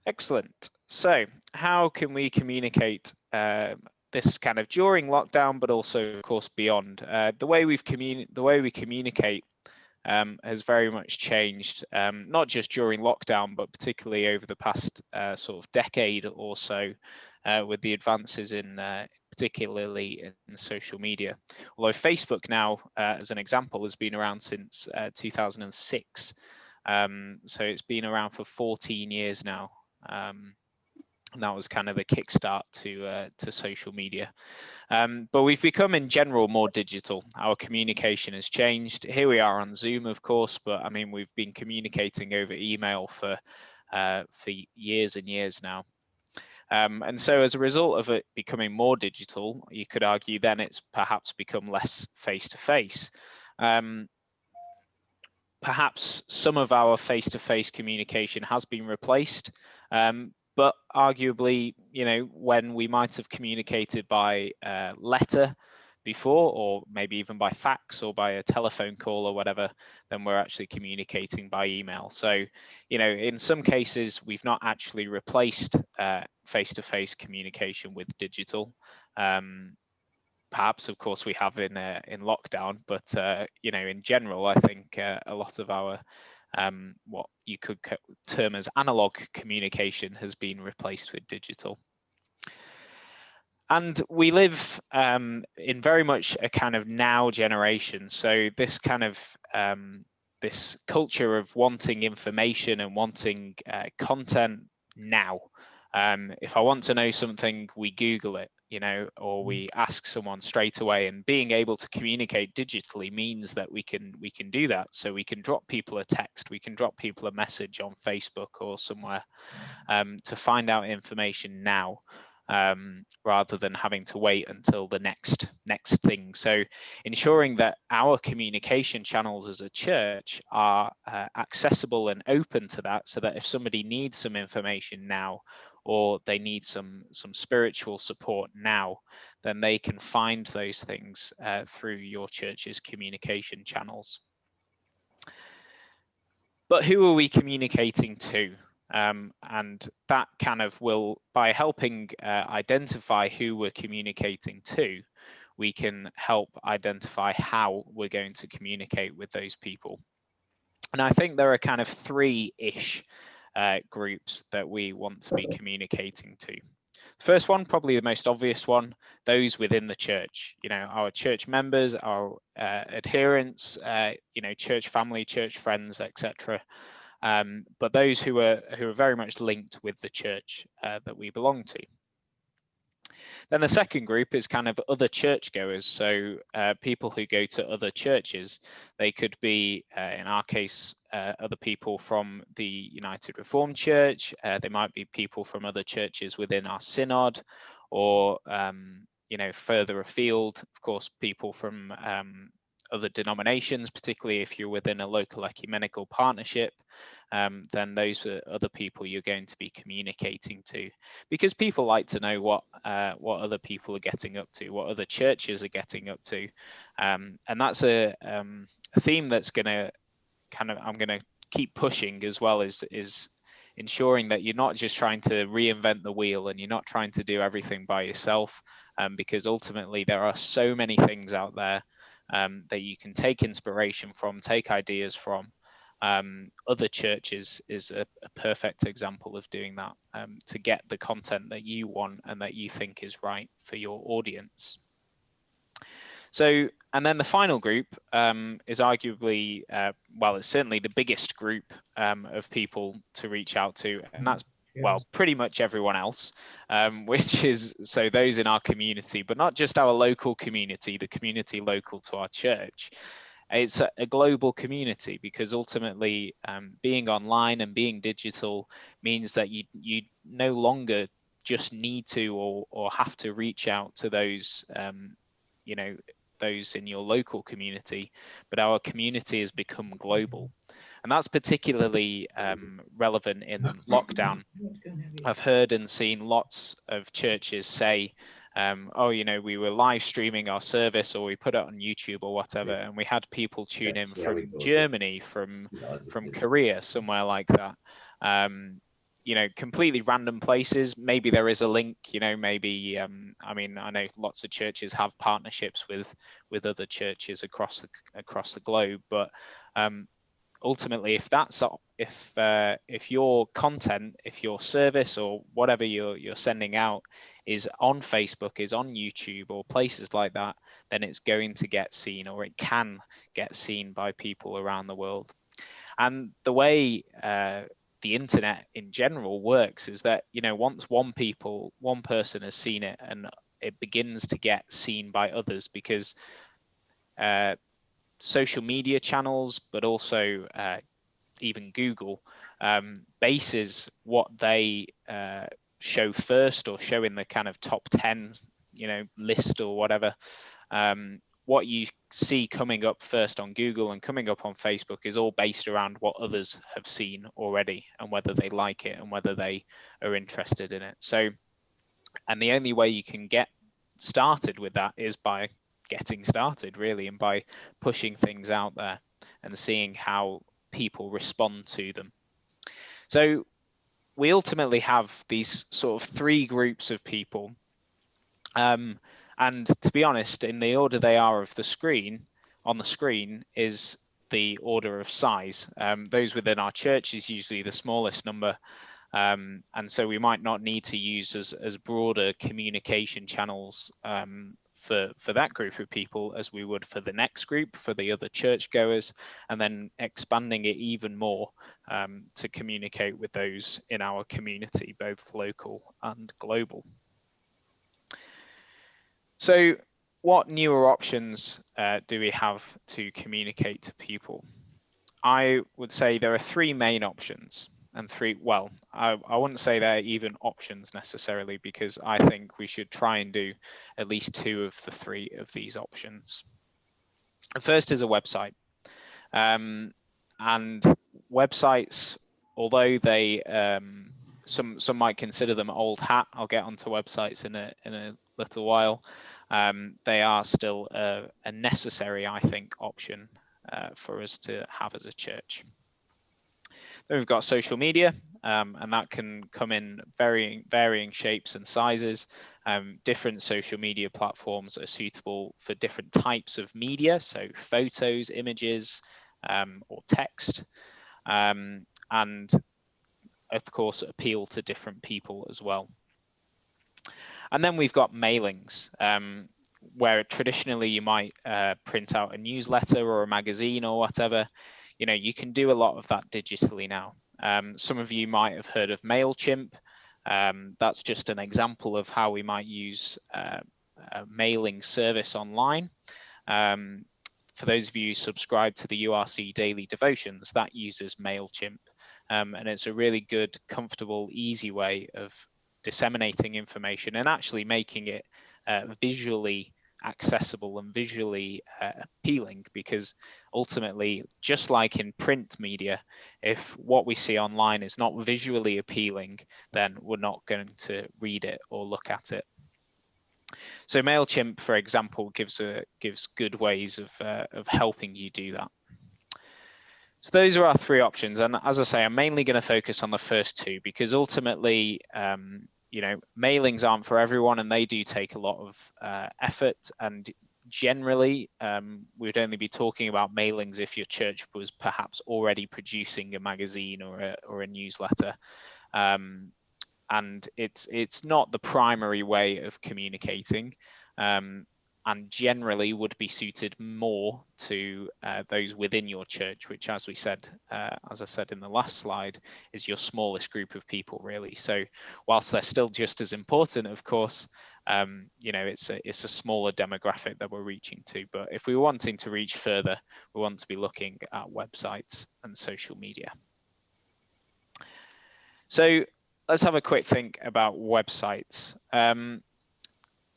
Excellent. So how can we communicate this kind of during lockdown, but also, of course, beyond? The way we communicate has very much changed, not just during lockdown, but particularly over the past sort of decade or so, with the advances in particularly in social media. Although Facebook now, as an example, has been around since 2006. So it's been around for 14 years now. And that was kind of the kickstart to social media. But we've become in general more digital. Our communication has changed. Here we are on Zoom, of course, but I mean, we've been communicating over email for years and years now. And so as a result of it becoming more digital, you could argue then it's perhaps become less face-to-face. Perhaps some of our face-to-face communication has been replaced, but arguably, you know, when we might have communicated by letter before, or maybe even by fax or by a telephone call or whatever, then we're actually communicating by email. So, you know, in some cases, we've not actually replaced face-to-face communication with digital. Perhaps, of course, we have in lockdown, but you know, in general, I think a lot of our what you could term as analog communication has been replaced with digital. And we live in very much a kind of now generation. So this kind of this culture of wanting information and wanting content now. If I want to know something, we Google it, you know, or we ask someone straight away. And being able to communicate digitally means that we can do that. So we can drop people a text, we can drop people a message on Facebook or somewhere to find out information now, rather than having to wait until the next thing. So ensuring that our communication channels as a church are accessible and open to that, so that if somebody needs some information now, or they need some spiritual support now, then they can find those things through your church's communication channels. But who are we communicating to? And that kind of will, by helping identify who we're communicating to, we can help identify how we're going to communicate with those people. And I think there are kind of three-ish groups that we want to be communicating to. First one, probably the most obvious one, those within the church, you know, our church members, our adherents, you know, church family, church friends, etc. But those who are very much linked with the church that we belong to. Then the second group is kind of other churchgoers, so people who go to other churches. They could be, in our case, other people from the United Reformed Church. They might be people from other churches within our synod, or you know, further afield, of course, people from other denominations, particularly if you're within a local ecumenical partnership. Then those are other people you're going to be communicating to, because people like to know what other people are getting up to, what other churches are getting up to, and that's a theme that's going to I'm going to keep pushing as well, is ensuring that you're not just trying to reinvent the wheel and you're not trying to do everything by yourself, because ultimately there are so many things out there that you can take inspiration from, take ideas from. Other churches is a perfect example of doing that, to get the content that you want and that you think is right for your audience. So, and then the final group is arguably, well, it's certainly the biggest group of people to reach out to, and that's, well, pretty much everyone else, which is, so those in our community, but not just our local community, the community local to our church. It's a global community, because ultimately being online and being digital means that you no longer just need to or have to reach out to those, you know, those in your local community, but our community has become global. And that's particularly relevant in lockdown. I've heard and seen lots of churches say, oh, you know, we were live streaming our service, or we put it on YouTube or whatever, and we had people tune in from Germany, from Korea, somewhere like that. you know, completely random places. Maybe there is a link, you know, maybe, I mean, I know lots of churches have partnerships with other churches across the globe, but ultimately, if your content, if your service or whatever you're sending out is on Facebook, is on YouTube or places like that, then it's going to get seen, or it can get seen by people around the world. And the way the internet in general works is that, you know, once one person has seen it, and it begins to get seen by others, because social media channels, but also even Google, bases what they show first, or show in the kind of top 10, you know, list or whatever. What you see coming up first on Google and coming up on Facebook is all based around what others have seen already, and whether they like it and whether they are interested in it. So, and the only way you can get started with that is by getting started, really, and by pushing things out there and seeing how people respond to them. So we ultimately have these sort of three groups of people. And to be honest, in the order they are of the screen, on the screen is the order of size. Those within our church is usually the smallest number. And so we might not need to use as broader communication channels for that group of people as we would for the next group, for the other churchgoers, and then expanding it even more to communicate with those in our community, both local and global. So what newer options do we have to communicate to people? I would say there are three main options, and well, I wouldn't say they're even options necessarily, because I think we should try and do at least two of the three of these options. The first is a website. And websites, although they some might consider them old hat, I'll get onto websites in a little while, they are still a necessary, I think, option for us to have as a church. Then we've got social media, and that can come in varying shapes and sizes. Different social media platforms are suitable for different types of media, so photos, images, or text, and of course appeal to different people as well. And then we've got mailings, where traditionally you might print out a newsletter or a magazine or whatever. You know, you can do a lot of that digitally now. Some of you might have heard of MailChimp. That's just an example of how we might use a mailing service online. For those of you who subscribe to the URC daily devotions, that uses MailChimp. And it's a really good, comfortable, easy way of disseminating information and actually making it visually accessible and visually appealing, because ultimately, just like in print media, if what we see online is not visually appealing, then we're not going to read it or look at it. So MailChimp, for example, gives good ways of helping you do that. So those are our three options, and as I say, I'm mainly going to focus on the first two, because ultimately, you know, mailings aren't for everyone, and they do take a lot of effort. And generally, we would only be talking about mailings if your church was perhaps already producing a magazine or a newsletter. And it's not the primary way of communicating, and generally would be suited more to those within your church, which, as I said in the last slide, is your smallest group of people, really. So whilst they're still just as important, of course, you know, it's a smaller demographic that we're reaching to. But if we're wanting to reach further, we want to be looking at websites and social media. So let's have a quick think about websites.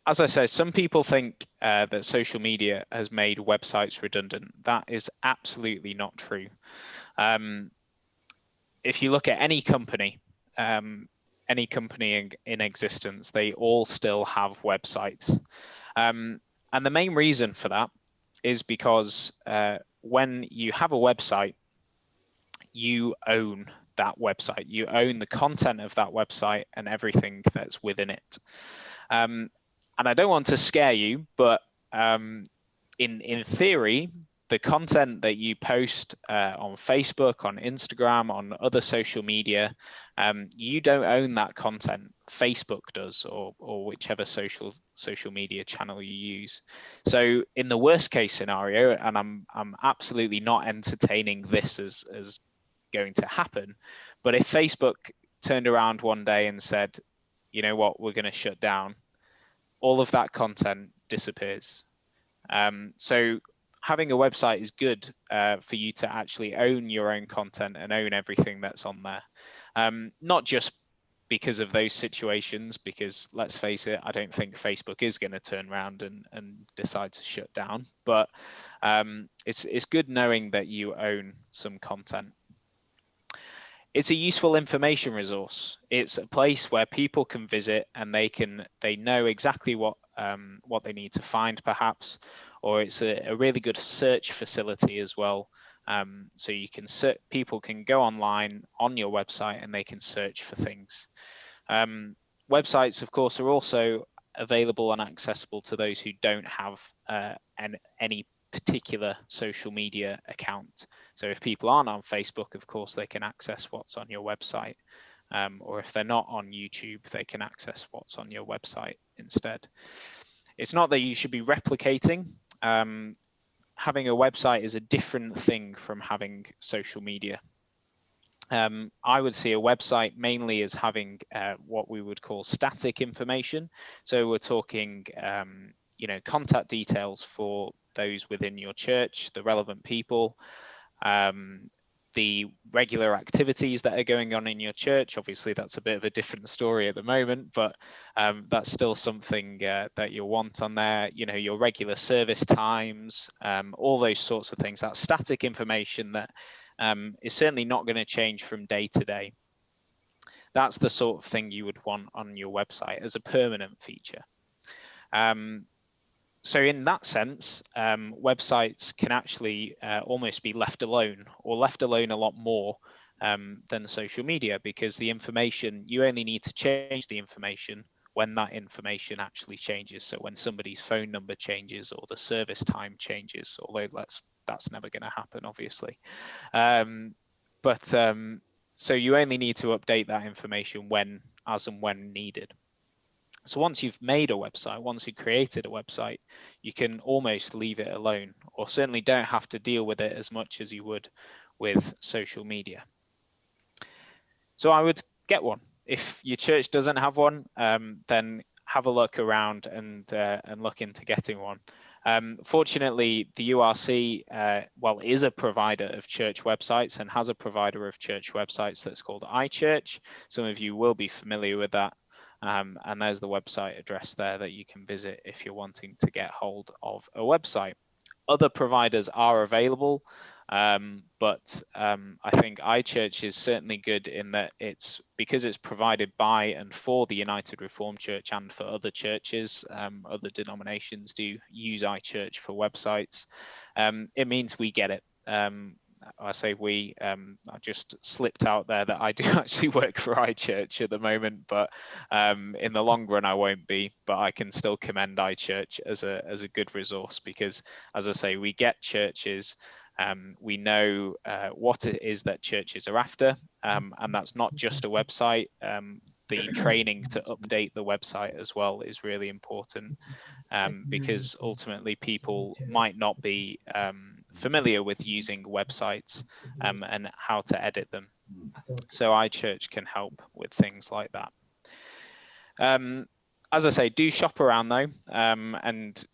As I said, some people think that social media has made websites redundant. That is absolutely not true. If you look at any company in existence, they all still have websites. And the main reason for that is because when you have a website, you own that website. You own the content of that website and everything that's within it. And I don't want to scare you, but in theory, the content that you post on Facebook, on Instagram, on other social media, you don't own that content. Facebook does, or whichever social media channel you use. So in the worst case scenario, and I'm absolutely not entertaining this as going to happen, but if Facebook turned around one day and said, you know what, we're going to shut down, all of that content disappears. So having a website is good for you to actually own your own content and own everything that's on there. Not just because of those situations, because let's face it, I don't think Facebook is going to turn around and decide to shut down, but it's good knowing that you own some content. It's a useful information resource. It's a place where people can visit and they know exactly what they need to find, perhaps, or it's a really good search facility as well. So you can people can go online on your website and they can search for things. Websites, of course, are also available and accessible to those who don't have any particular social media account. So if people aren't on Facebook, of course, they can access what's on your website. Or if they're not on YouTube, they can access what's on your website instead. It's not that you should be replicating. Having a website is a different thing from having social media. I would see a website mainly as having what we would call static information. So we're talking, contact details for those within your church, the relevant people, the regular activities that are going on in your church. Obviously, that's a bit of a different story at the moment, but that's still something that you'll want on there. You know, your regular service times, all those sorts of things. That static information that is certainly not going to change from day to day. That's the sort of thing you would want on your website as a permanent feature. So in that sense, websites can actually almost be left alone, or left alone a lot more than social media, because the information, you only need to change the information when that information actually changes. So when somebody's phone number changes or the service time changes, although that's never going to happen, obviously. So you only need to update that information as and when needed. So once you've made a website, once you've created a website, you can almost leave it alone, or certainly don't have to deal with it as much as you would with social media. So I would get one. If your church doesn't have one, then have a look around and look into getting one. Fortunately, the URC, is a provider of church websites and has a provider of church websites that's called iChurch. Some of you will be familiar with that. And there's the website address there that you can visit if you're wanting to get hold of a website. Other providers are available, but I think iChurch is certainly good in that because it's provided by and for the United Reformed Church and for other churches. Other denominations do use iChurch for websites. It means we get it. I say we, I just slipped out there that I do actually work for iChurch at the moment, but in the long run I won't be, but I can still commend iChurch as a good resource, because as I say, we get churches, we know what it is that churches are after, and that's not just a website. The training to update the website as well is really important, because ultimately people might not be familiar with using websites and how to edit them. So iChurch can help with things like that. As I say, do shop around though, and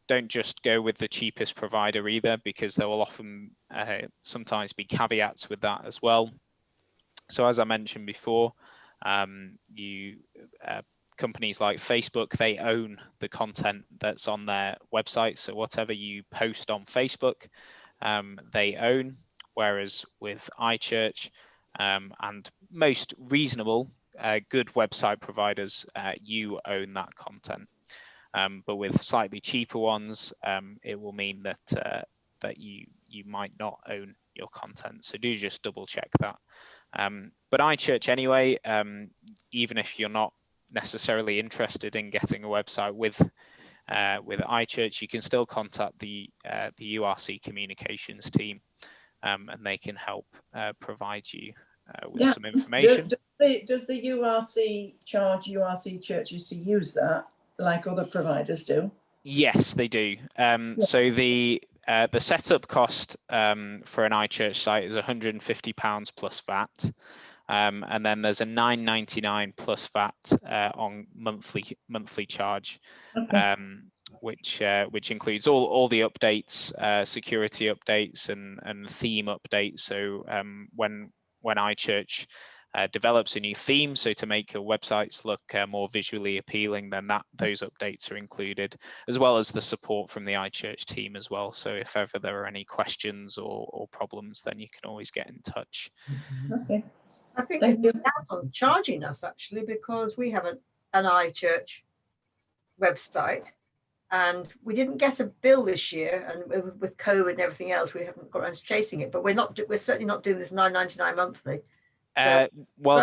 don't just go with the cheapest provider either, because there will often sometimes be caveats with that as well. So as I mentioned before, companies like Facebook, they own the content that's on their website. So whatever you post on Facebook, they own. Whereas with iChurch and most reasonable, good website providers, you own that content. But with slightly cheaper ones, it will mean that you might not own your content. So do just double check that But iChurch anyway, even if you're not necessarily interested in getting a website with iChurch, you can still contact the URC communications team, and they can help provide you with some information. Does the URC charge URC churches to use that like other providers do? Yes, they do. So the setup cost for an iChurch site is £150 plus VAT. And then there's a £9.99 plus VAT on monthly charge, okay. Which includes all the updates, security updates and theme updates. So when iChurch develops a new theme, so to make your websites look more visually appealing, then those updates are included, as well as the support from the iChurch team as well. So if ever there are any questions or problems, then you can always get in touch. Okay. I think they missed out on charging us actually, because we have an iChurch website and we didn't get a bill this year, and with COVID and everything else, we haven't got around to chasing it. But we're certainly not doing this £9.99 monthly.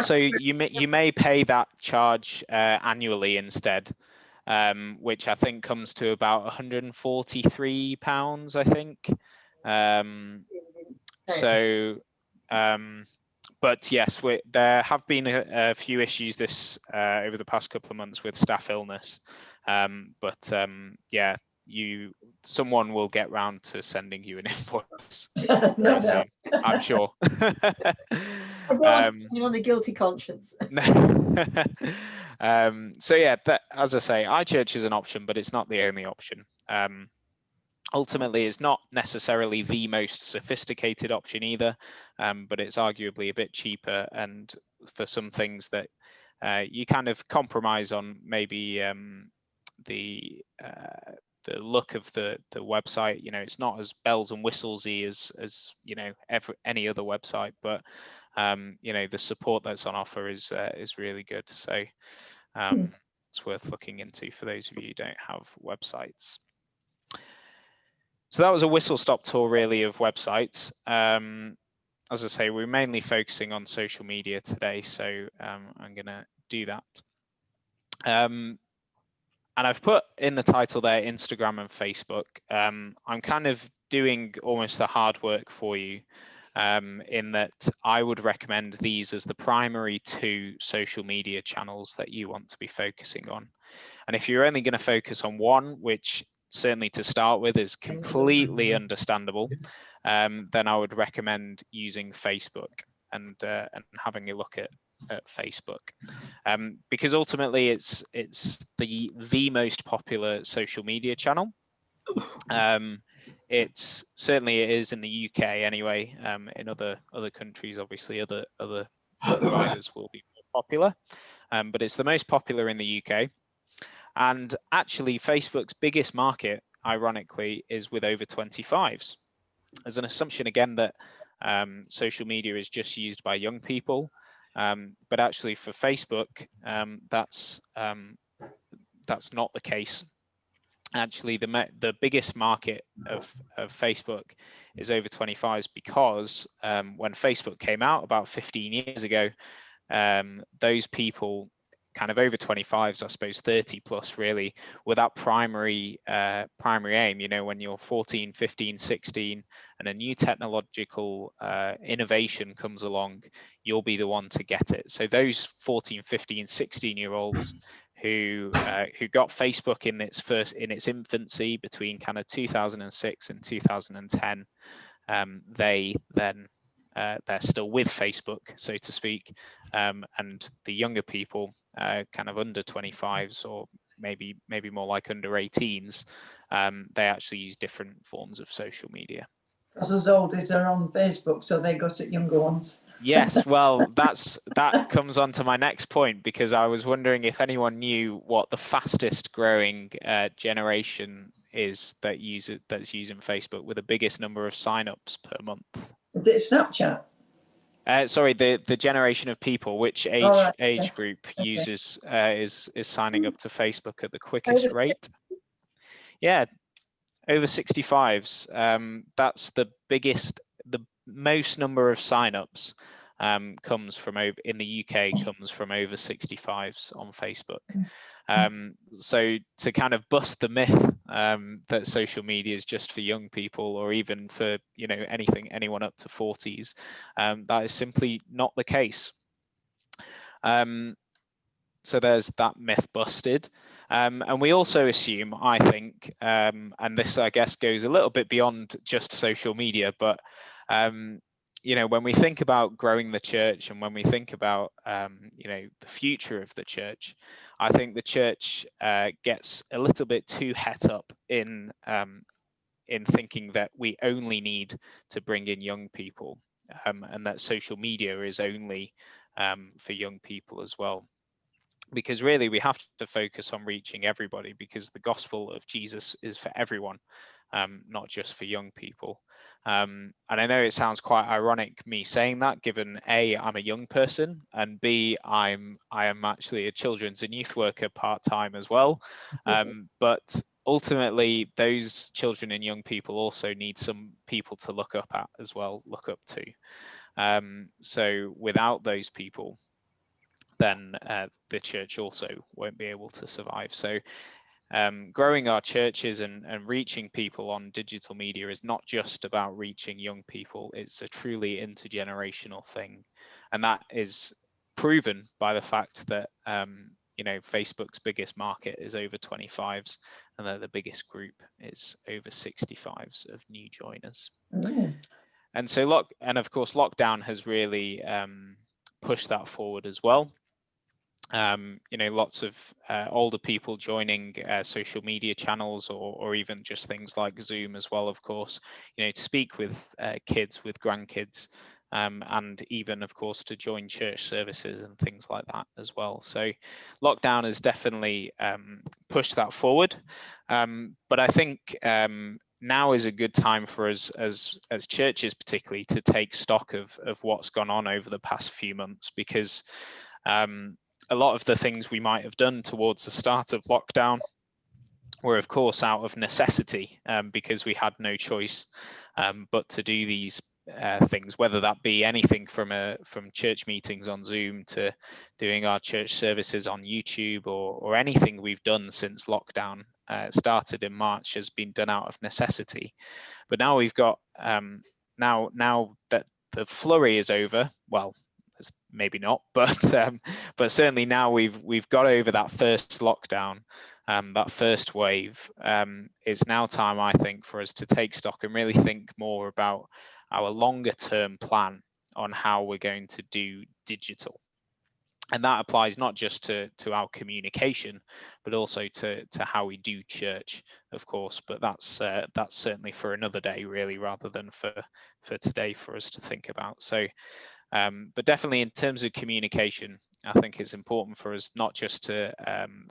So you may pay that charge annually instead, which I think comes to about £143, I think. But yes, there have been a few issues over the past couple of months with staff illness. Yeah, someone will get round to sending you an invoice very soon, I'm sure. I don't want to be on a guilty conscience. So yeah, as I say, iChurch is an option, but it's not the only option. Ultimately, it's not necessarily the most sophisticated option either, but it's arguably a bit cheaper, and for some things that you kind of compromise on, maybe the look of the website. You know, it's not as bells and whistles-y as you know any other website, but you know, the support that's on offer is really good. So it's worth looking into for those of you who don't have websites. So that was a whistle-stop tour really of websites. As I say, we're mainly focusing on social media today, so I'm going to do that. And I've put in the title there, Instagram and Facebook. I'm kind of doing almost the hard work for you, in that I would recommend these as the primary two social media channels that you want to be focusing on. And if you're only going to focus on one, which certainly to start with is completely understandable, then I would recommend using Facebook and having a look at Facebook, because ultimately it's the most popular social media channel. It is in the UK anyway. In other countries, obviously other providers will be more popular, but it's the most popular in the UK. And actually, Facebook's biggest market, ironically, is with over 25s. There's an assumption again that social media is just used by young people, but actually for Facebook, that's not the case. Actually, the biggest market of Facebook is over 25s, because when Facebook came out about 15 years ago, those people kind of over 25s, I suppose 30 plus really, with that primary aim. You know, when you're 14, 15, 16 and a new technological innovation comes along, you'll be the one to get it. So those 14, 15, 16-year-olds who got Facebook in its infancy between kind of 2006 and 2010, they're still with Facebook, so to speak, and the younger people, kind of under 25s or maybe more like under 18s, they actually use different forms of social media. Because as oldies are on Facebook, so they got it younger ones. Yes, well, that comes on to my next point, because I was wondering if anyone knew what the fastest growing generation is that's using Facebook with the biggest number of signups per month. Is it Snapchat? Sorry, the generation of people, which age group uses is signing up to Facebook at the quickest rate? Yeah, over 65s. That's the most number of signups comes from over in the UK comes from over 65s on Facebook. So to kind of bust the myth that social media is just for young people, or even for anyone up to 40s, that is simply not the case. So there's that myth busted. And we also assume, I think, and this I guess goes a little bit beyond just social media, but when we think about growing the church, and when we think about the future of the church, I think the church gets a little bit too het up in thinking that we only need to bring in young people, and that social media is only for young people as well. Because really we have to focus on reaching everybody, because the gospel of Jesus is for everyone, not just for young people. And I know it sounds quite ironic me saying that, given A, I'm a young person, and B, I am actually a children's and youth worker part-time as well. But ultimately those children and young people also need some people to look up at as well, look up to. So without those people, then the church also won't be able to survive. So growing our churches and reaching people on digital media is not just about reaching young people. It's a truly intergenerational thing, and that is proven by the fact that Facebook's biggest market is over 25s, and that the biggest group is over 65s of new joiners. And so of course lockdown has really pushed that forward as well. Lots of older people joining social media channels, or even just things like Zoom as well, of course, to speak with kids, with grandkids, and even, of course, to join church services and things like that as well. So lockdown has definitely pushed that forward. But I think now is a good time for us as churches particularly to take stock of what's gone on over the past few months, because a lot of the things we might have done towards the start of lockdown were, of course, out of necessity, because we had no choice but to do these things, whether that be anything from church meetings on Zoom to doing our church services on YouTube, or anything we've done since lockdown started in March has been done out of necessity. But now we've got now that the flurry is over, well, maybe not, but certainly now we've got over that first lockdown, that first wave. Is now time, I think, for us to take stock and really think more about our longer term plan on how we're going to do digital. And that applies not just to our communication, but also to how we do church, of course. But that's certainly for another day, really, rather than for today for us to think about. So but definitely in terms of communication, I think it's important for us not just to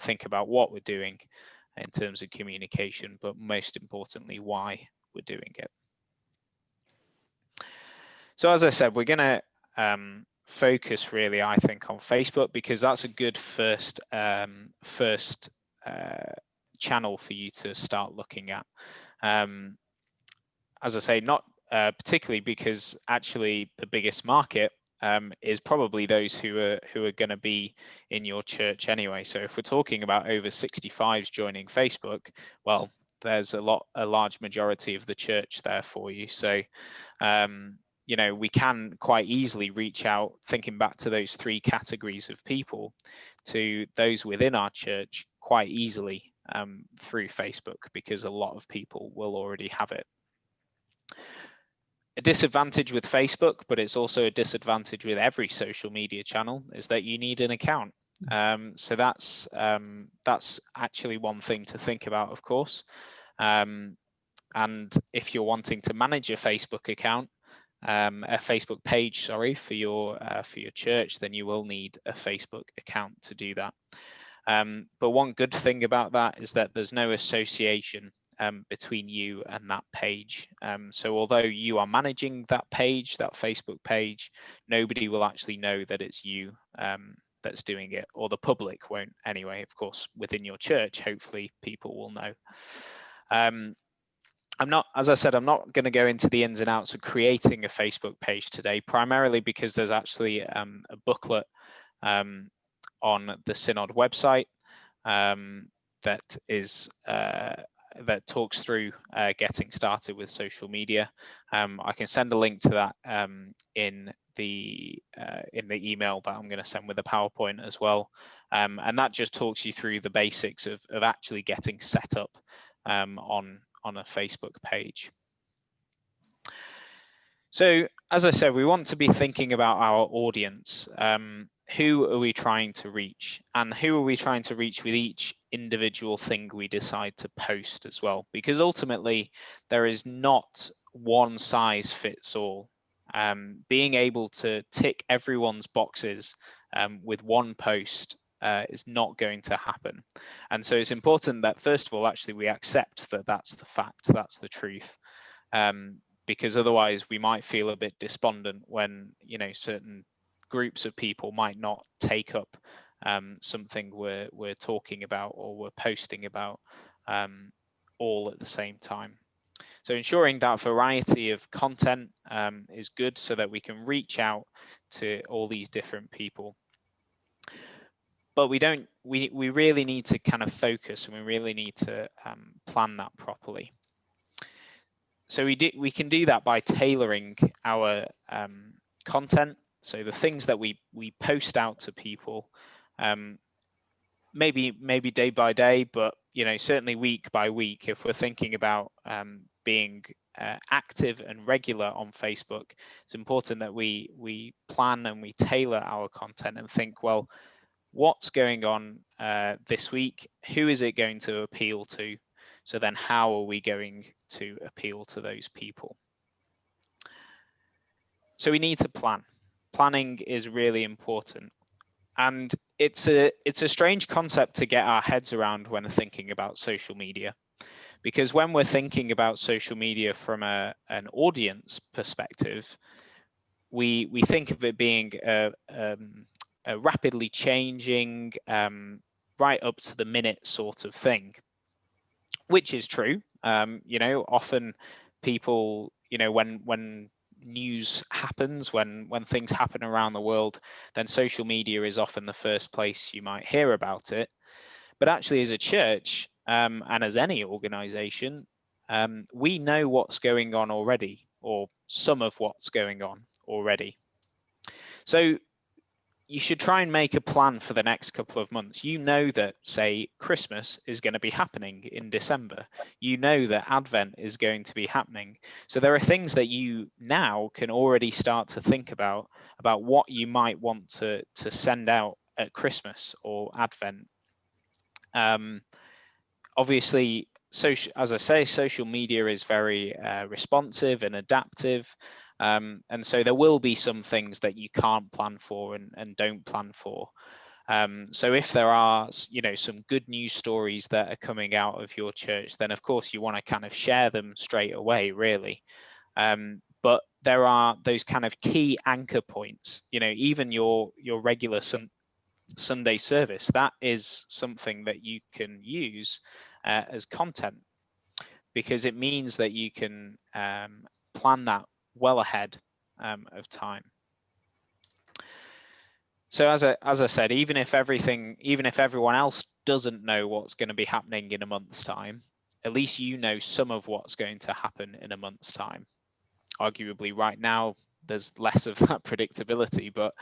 think about what we're doing in terms of communication, but most importantly, why we're doing it. So as I said, we're going to focus really, I think, on Facebook, because that's a good first channel for you to start looking at. As I say, not particularly because actually the biggest market is probably those who are going to be in your church anyway. So if we're talking about over 65s joining Facebook, well, there's a large majority of the church there for you. So we can quite easily reach out, thinking back to those three categories of people, to those within our church quite easily through Facebook, because a lot of people will already have it. A disadvantage with Facebook, but it's also a disadvantage with every social media channel, is that you need an account. So that's actually one thing to think about, of course. And if you're wanting to manage a Facebook account, a Facebook page, sorry, for your church, then you will need a Facebook account to do that. But one good thing about that is that there's no association between you and that page. So although you are managing that page, that Facebook page, nobody will actually know that it's you that's doing it, or the public won't anyway. Of course, within your church, hopefully people will know. as I said, I'm not going to go into the ins and outs of creating a Facebook page today, primarily because there's actually a booklet on the Synod website that is that talks through getting started with social media. I can send a link to that in the email that I'm going to send with the PowerPoint as well, and that just talks you through the basics of actually getting set up on a Facebook page. So, as I said, we want to be thinking about our audience. Who are we trying to reach, and who are we trying to reach with each individual thing we decide to post as well? Because ultimately, there is not one size fits all. Being able to tick everyone's boxes with one post is not going to happen. And so it's important that, first of all, actually we accept that that's the fact, that's the truth. Because otherwise we might feel a bit despondent when, you know, certain groups of people might not take up something we're talking about or we're posting about all at the same time. So ensuring that variety of content is good so that we can reach out to all these different people. But we really need to kind of focus, and we really need to plan that properly. So we can do that by tailoring our content. So the things that we post out to people, maybe day by day, but you know, certainly week by week, if we're thinking about being active and regular on Facebook, it's important that we plan and we tailor our content and think, well, what's going on this week? Who is it going to appeal to? So then how are we going to appeal to those people? So we need to plan. Planning is really important. And it's a strange concept to get our heads around when thinking about social media. Because when we're thinking about social media from an audience perspective, we think of it being a rapidly changing, right up to the minute sort of thing. Which is true. You know, often people, you know, when news happens, when things happen around the world, then social media is often the first place you might hear about it. But actually, as a church and as any organization, we know what's going on already, or some of what's going on already. So you should try and make a plan for the next couple of months. You know that, say, Christmas is going to be happening in December. You know that Advent is going to be happening. So there are things that you now can already start to think about what you might want to send out at Christmas or Advent. Obviously, as I say, social media is very responsive and adaptive. And so there will be some things that you can't plan for and don't plan for. So if there are, you know, some good news stories that are coming out of your church, then of course you want to kind of share them straight away, really. But there are those kind of key anchor points, you know, even your regular Sunday service, that is something that you can use as content, because it means that you can plan that well ahead of time. So as I said, even if everyone else doesn't know what's going to be happening in a month's time, at least you know some of what's going to happen in a month's time. Arguably right now there's less of that predictability, but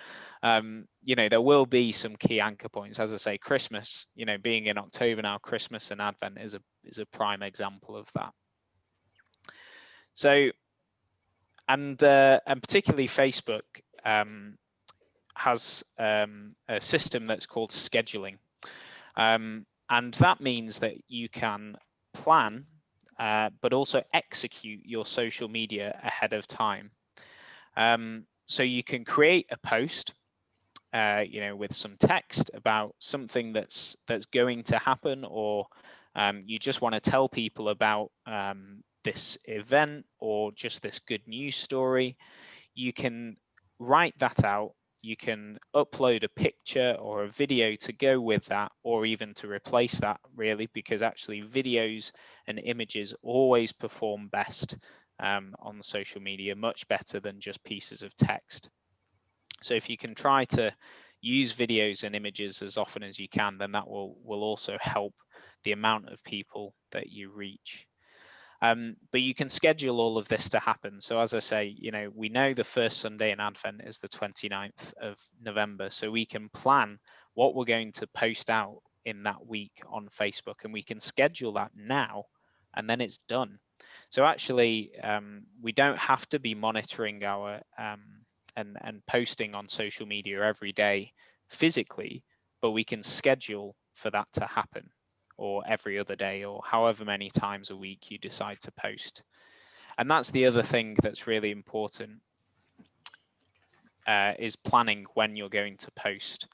you know, there will be some key anchor points. As I say, Christmas, you know, being in October now, Christmas and Advent is a prime example of that. So, and particularly Facebook has a system that's called scheduling, and that means that you can plan but also execute your social media ahead of time. So you can create a post, you know, with some text about something that's going to happen, or you just want to tell people about this event or just this good news story. You can write that out you can upload a picture or a video to go with that, or even to replace that, really, because actually videos and images always perform best on social media, much better than just pieces of text. So if you can try to use videos and images as often as you can, then that will also help the amount of people that you reach. But you can schedule all of this to happen. So as I say, we know the first Sunday in Advent is the 29th of November. So we can plan what we're going to post out in that week on Facebook, and we can schedule that now, and then it's done. So actually, we don't have to be monitoring our and posting on social media every day physically, but we can schedule for that to happen, or every other day, or however many times a week you decide to post. And that's the other thing that's really important, is planning when you're going to post.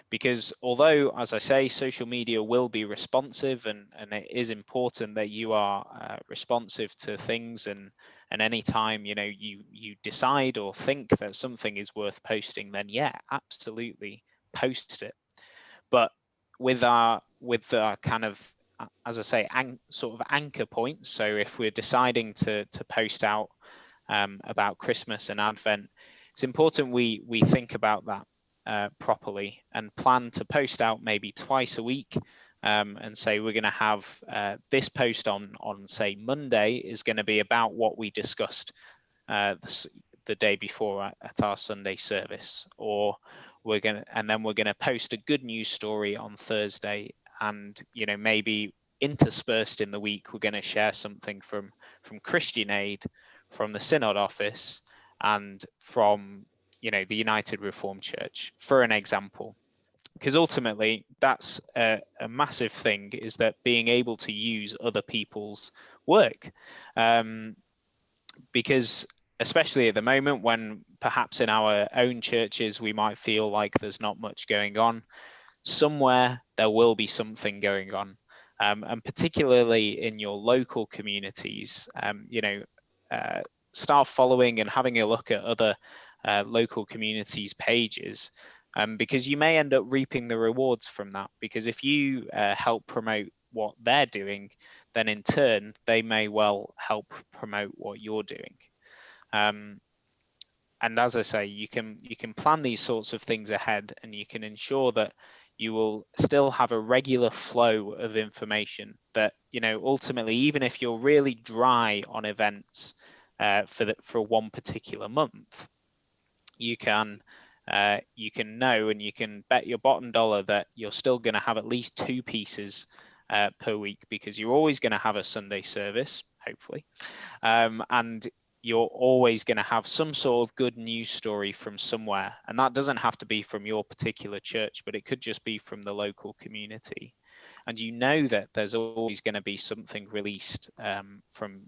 Because although, as I say, social media will be responsive, and it is important that you are responsive to things, and anytime you decide or think that something is worth posting, then yeah, absolutely post it. But with our kind of, as I say, sort of anchor points. So if we're deciding to post out about Christmas and Advent, it's important we think about that properly, and plan to post out maybe twice a week, and say we're going to have this post on say Monday is going to be about what we discussed the day before at our Sunday service, or we're going to post a good news story on Thursday, and maybe interspersed in the week we're going to share something from Christian Aid, from the Synod office, and from the United Reformed Church, for an example. Because ultimately that's a massive thing, is that being able to use other people's work, because especially at the moment, when perhaps in our own churches we might feel like there's not much going on, somewhere there will be something going on, and particularly in your local communities, start following and having a look at other local communities pages, because you may end up reaping the rewards from that. Because if you help promote what they're doing, then in turn they may well help promote what you're doing. And as I say, you can plan these sorts of things ahead, and you can ensure that you will still have a regular flow of information that, ultimately, even if you're really dry on events for one particular month, you can know, and you can bet your bottom dollar that you're still going to have at least 2 pieces per week, because you're always going to have a Sunday service, hopefully, and you're always going to have some sort of good news story from somewhere. And that doesn't have to be from your particular church, but it could just be from the local community. And that there's always going to be something released from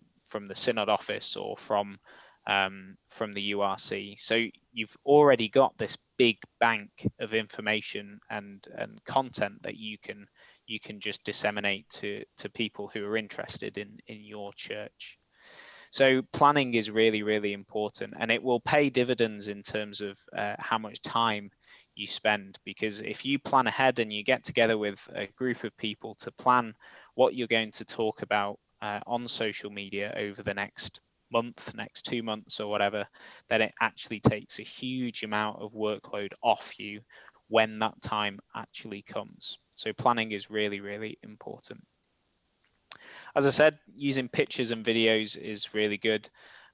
the Synod office, or from the URC. So you've already got this big bank of information and content that you can just disseminate to people who are interested in your church. So planning is really, really important, and it will pay dividends in terms of how much time you spend. Because if you plan ahead and you get together with a group of people to plan what you're going to talk about on social media over the next month, next 2 months, or whatever, then it actually takes a huge amount of workload off you when that time actually comes. So planning is really, really important. As I said, using pictures and videos is really good.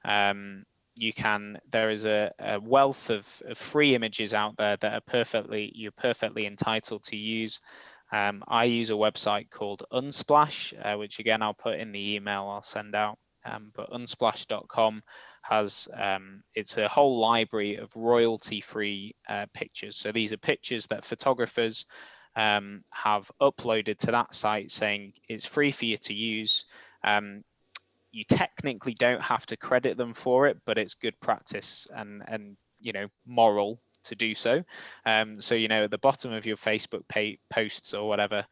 There is a wealth of free images out there that you're perfectly entitled to use. I use a website called Unsplash, which again I'll put in the email I'll send out. But unsplash.com has it's a whole library of royalty-free pictures. So these are pictures that photographers have uploaded to that site, saying it's free for you to use. You technically don't have to credit them for it, but it's good practice and moral to do so. So at the bottom of your Facebook posts or whatever,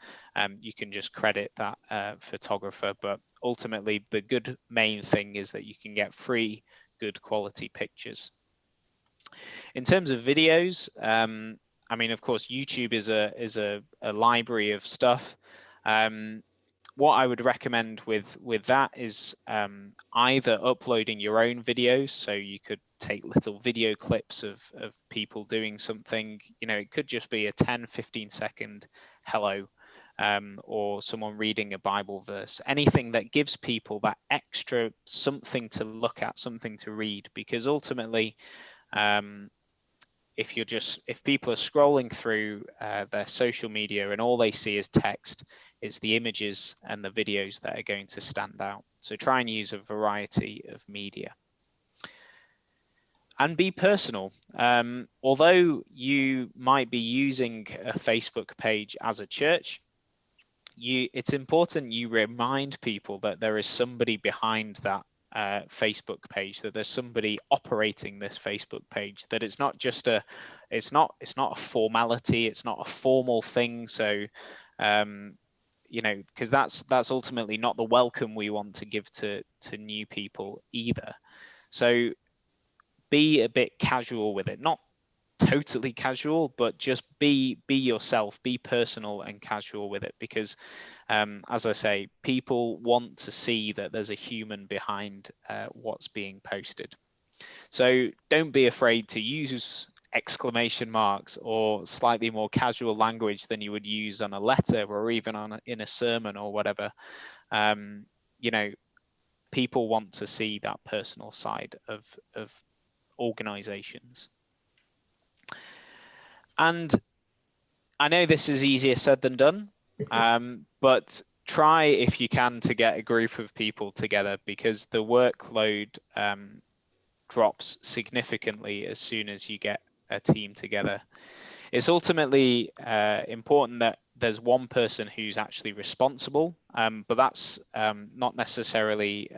you can just credit that photographer. But ultimately, the main thing is that you can get free, good quality pictures. In terms of videos, I mean, of course, YouTube is a library of stuff. What I would recommend with that is either uploading your own videos, so you could take little video clips of people doing something. You know, it could just be a 10-15 second hello, or someone reading a Bible verse, anything that gives people that extra something to look at, something to read, because ultimately, if people are scrolling through their social media and all they see is text, it's the images and the videos that are going to stand out. So try and use a variety of media. And be personal. Although you might be using a Facebook page as a church, it's important you remind people that there is somebody behind that Facebook page, that there's somebody operating this Facebook page, that it's not just it's not a formality, it's not a formal thing. So you know, because that's ultimately not the welcome we want to give to new people either. So be a bit casual with it, not totally casual, but just be yourself, be personal and casual with it, because as I say, people want to see that there's a human behind what's being posted. So don't be afraid to use exclamation marks or slightly more casual language than you would use on a letter or even in a sermon or whatever. You know, people want to see that personal side of organizations. And I know this is easier said than done, but try if you can to get a group of people together, because the workload drops significantly as soon as you get a team together. It's ultimately important that there's one person who's actually responsible, but that's not necessarily,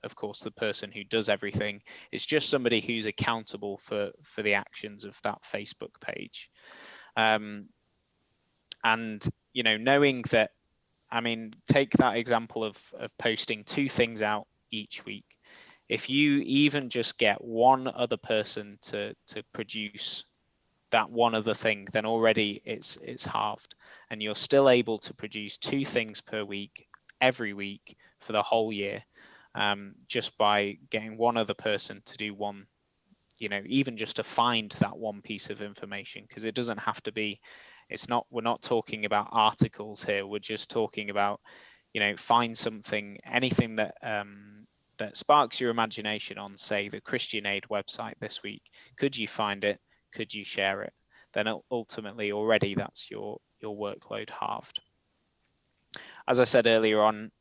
of course, the person who does everything. It's just somebody who's accountable for the actions of that Facebook page. And, you know, knowing that, I mean, take that example of posting 2 things out each week. If you even just get one other person to produce that one other thing, then already it's halved, and you're still able to produce 2 things per week, every week for the whole year, just by getting one other person to do one, you know, even just to find that one piece of information, because it doesn't have to be, we're not talking about articles here, we're just talking about, you know, find something, anything that that sparks your imagination on, say, the Christian Aid website this week. Could you find it? Could you share it? Then ultimately already that's your workload halved. As I said earlier on,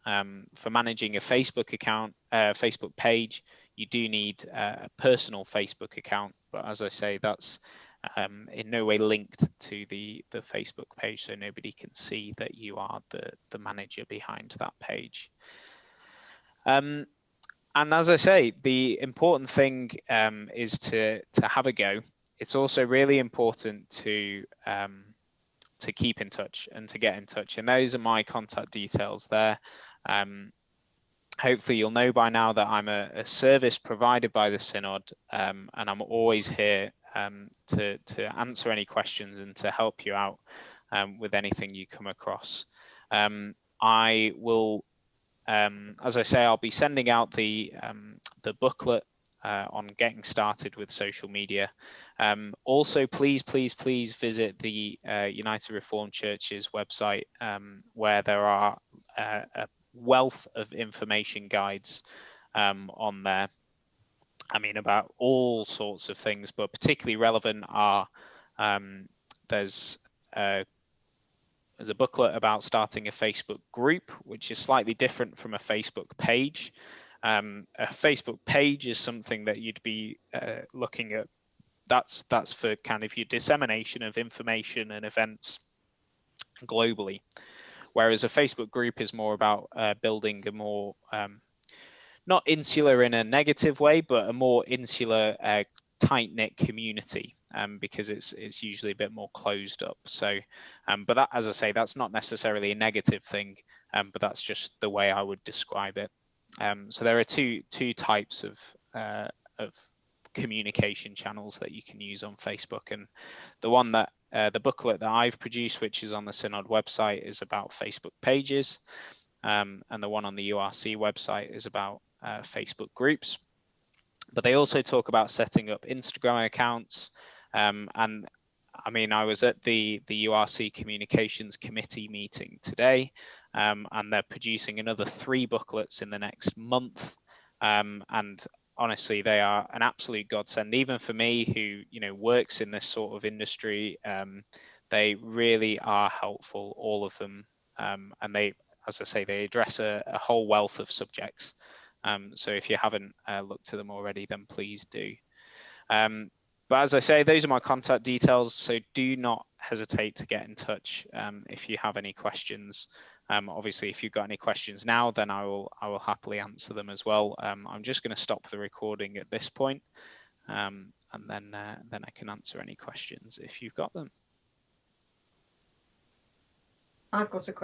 for managing a Facebook account, Facebook page, you do need a personal Facebook account, but as I say, that's in no way linked to the Facebook page, so nobody can see that you are the manager behind that page. And as I say, the important thing is to have a go. It's also really important to keep in touch and to get in touch. And those are my contact details there. Hopefully you'll know by now that I'm a service provided by the Synod, and I'm always here to answer any questions and to help you out with anything you come across. I will, as I say, I'll be sending out the booklet on getting started with social media. Also, please visit the United Reformed Church's website, where there are a wealth of information guides on there. I mean, about all sorts of things, but particularly relevant are there's a booklet about starting a Facebook group, which is slightly different from a Facebook page. A Facebook page is something that you'd be looking at. That's for kind of your dissemination of information and events globally, whereas a Facebook group is more about building a more not insular in a negative way, but a more insular, tight-knit community, because it's usually a bit more closed up. So, but that, as I say, that's not necessarily a negative thing, but that's just the way I would describe it. So there are two types of communication channels that you can use on Facebook. And the one that the booklet that I've produced, which is on the Synod website, is about Facebook pages, and the one on the URC website is about Facebook groups. But they also talk about setting up Instagram accounts. And I mean, I was at the URC Communications Committee meeting today, and they're producing another 3 booklets in the next month. And honestly, they are an absolute godsend, even for me who, you know, works in this sort of industry. They really are helpful, all of them. And they, as I say, they address a whole wealth of subjects. So if you haven't looked to them already, then please do. But as I say, those are my contact details, so do not hesitate to get in touch if you have any questions. Obviously, if you've got any questions now, then I will happily answer them as well. I'm just going to stop the recording at this point, and then I can answer any questions if you've got them. I've got a